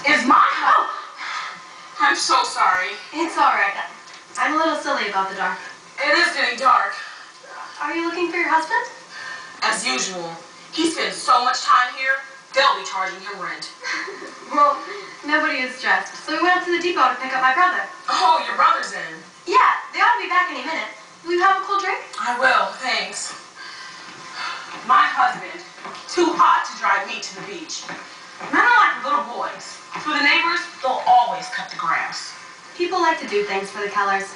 Is my house? I'm so sorry. It's all right. I'm a little silly about the dark. It is getting dark. Are you looking for your husband? As usual. He spends so much time here, they'll be charging him rent. Well, nobody is stressed, so we went up to the depot to pick up my brother. Oh, your brother's in. Yeah, they ought to be back any minute. Will you have a cold drink? I will, thanks. My husband, too hot to drive me to the beach. Men are like little boys. For the neighbors, they'll always cut the grass. People like to do things for the Kellers.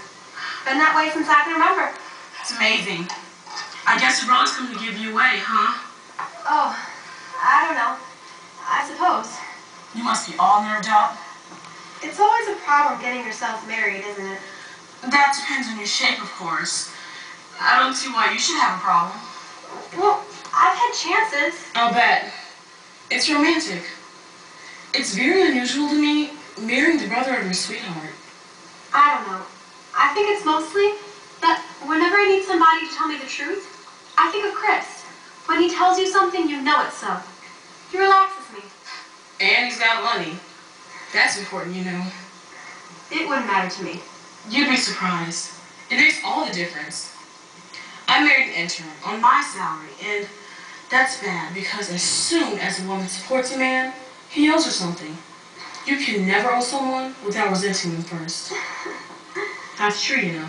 Been that way since I can remember. It's amazing. I guess your brother's coming to give you away, huh? Oh, I don't know. I suppose. You must be all nerved up. It's always a problem getting yourself married, isn't it? That depends on your shape, of course. I don't see why you should have a problem. Well, I've had chances. I'll bet. It's romantic. It's very unusual to me, marrying the brother of your sweetheart. I don't know. I think it's mostly that whenever I need somebody to tell me the truth, I think of Chris. When he tells you something, you know it's so. He relaxes me. And he's got money. That's important, you know. It wouldn't matter to me. You'd be surprised. It makes all the difference. I married an intern on my salary, and that's bad because as soon as a woman supports a man, he owes her something. You can never owe someone without resenting them first. That's true, you know.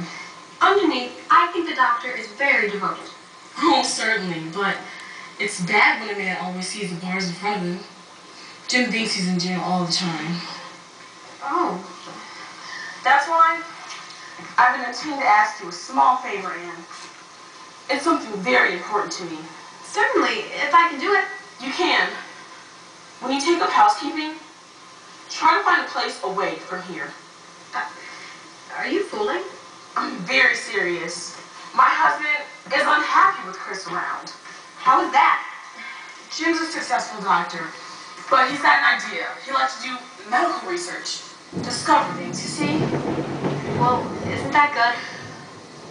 Underneath, I think the doctor is very devoted. Oh, certainly, but it's bad when a man always sees the bars in front of him. Jim thinks he's in jail all the time. Oh. That's why I've been intending to ask you a small favor, Anne. It's something very important to me. Certainly, if I can do it. You can. When you take up housekeeping, try to find a place away from here. Are you fooling? I'm very serious. My husband is unhappy with Chris around. How is that? Jim's a successful doctor, but he's got an idea. He likes to do medical research, discover things, you see? Well, isn't that good?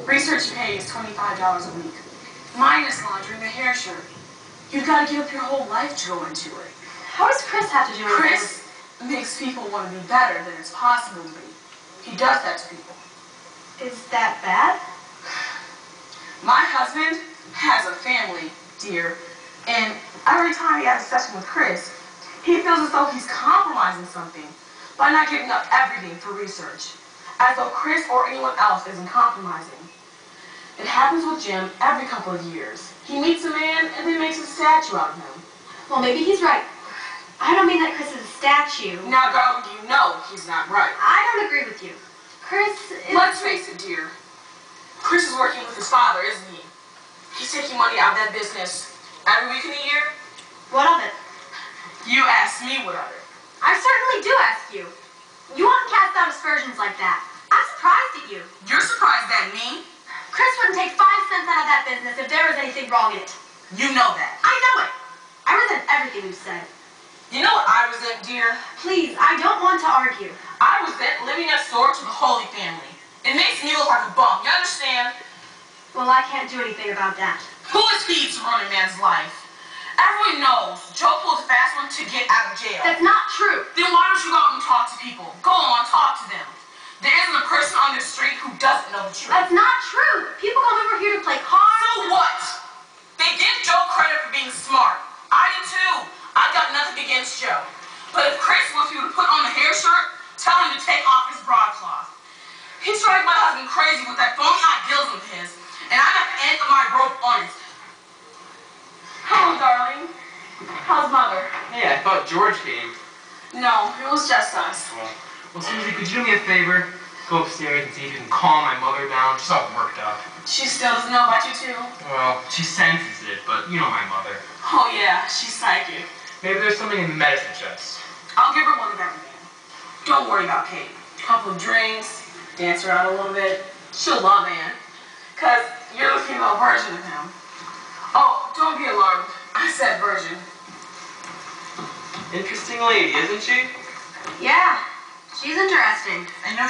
Research pays $25 a week, minus laundering the hair shirt. You've got to give up your whole life to go into it. How does Chris have to do it? Chris makes people want to be better than it's possible to be. He does that to people. Is that bad? My husband has a family, dear, and every time he has a session with Chris, he feels as though he's compromising something by not giving up everything for research, as though Chris or anyone else isn't compromising. It happens with Jim every couple of years. He meets a man and then makes a statue out of him. Well, maybe he's right. I don't mean that Chris is a statue. Now, darling, you know he's not right. I don't agree with you. Chris is... Let's face it, dear. Chris is working with his father, isn't he? He's taking money out of that business every week in the year. What of it? You asked me what of it. I certainly do ask you. You won't cast out aspersions like that. I'm surprised at you. You're surprised at me? Chris wouldn't take 5 cents out of that business if there was anything wrong in it. You know that. I know it. I resent everything you've said. You know what I resent, dear? Please, I don't want to argue. I resent living next door to the Holy family. It makes me look like a bum, you understand? Well, I can't do anything about that. Who is he to ruin a man's life? Everyone knows Joe pulled a fast one to get out of jail. That's not true. Then why don't you go out and talk to people? Go on, talk to them. There isn't a person on the street who doesn't know the truth. That's not true. People come over here to play cards. So what? They give Joe credit for being smart. I do too. I got nothing against Joe. But if Chris wants you to put on a hair shirt, tell him to take off his broadcloth. He's driving my husband crazy with that phony idealism of his, and I'm at the end of my rope on it. Hello, darling. How's Mother? Hey, I thought George came. No, it was just us. Well, Susie, could you do me a favor? Go upstairs and see if you can calm my mother down. She's all worked up. She still doesn't know about you, too? Well, she senses it, but you know my mother. Oh, yeah, she's psychic. Maybe there's something in the medicine chest. I'll give her one of everything. Don't worry about Kate. A couple of drinks, dance her out a little bit. She'll love Anne. Because you're the female version of him. Oh, don't be alarmed. I said version. Interesting lady, isn't she? Yeah, she's interesting. I know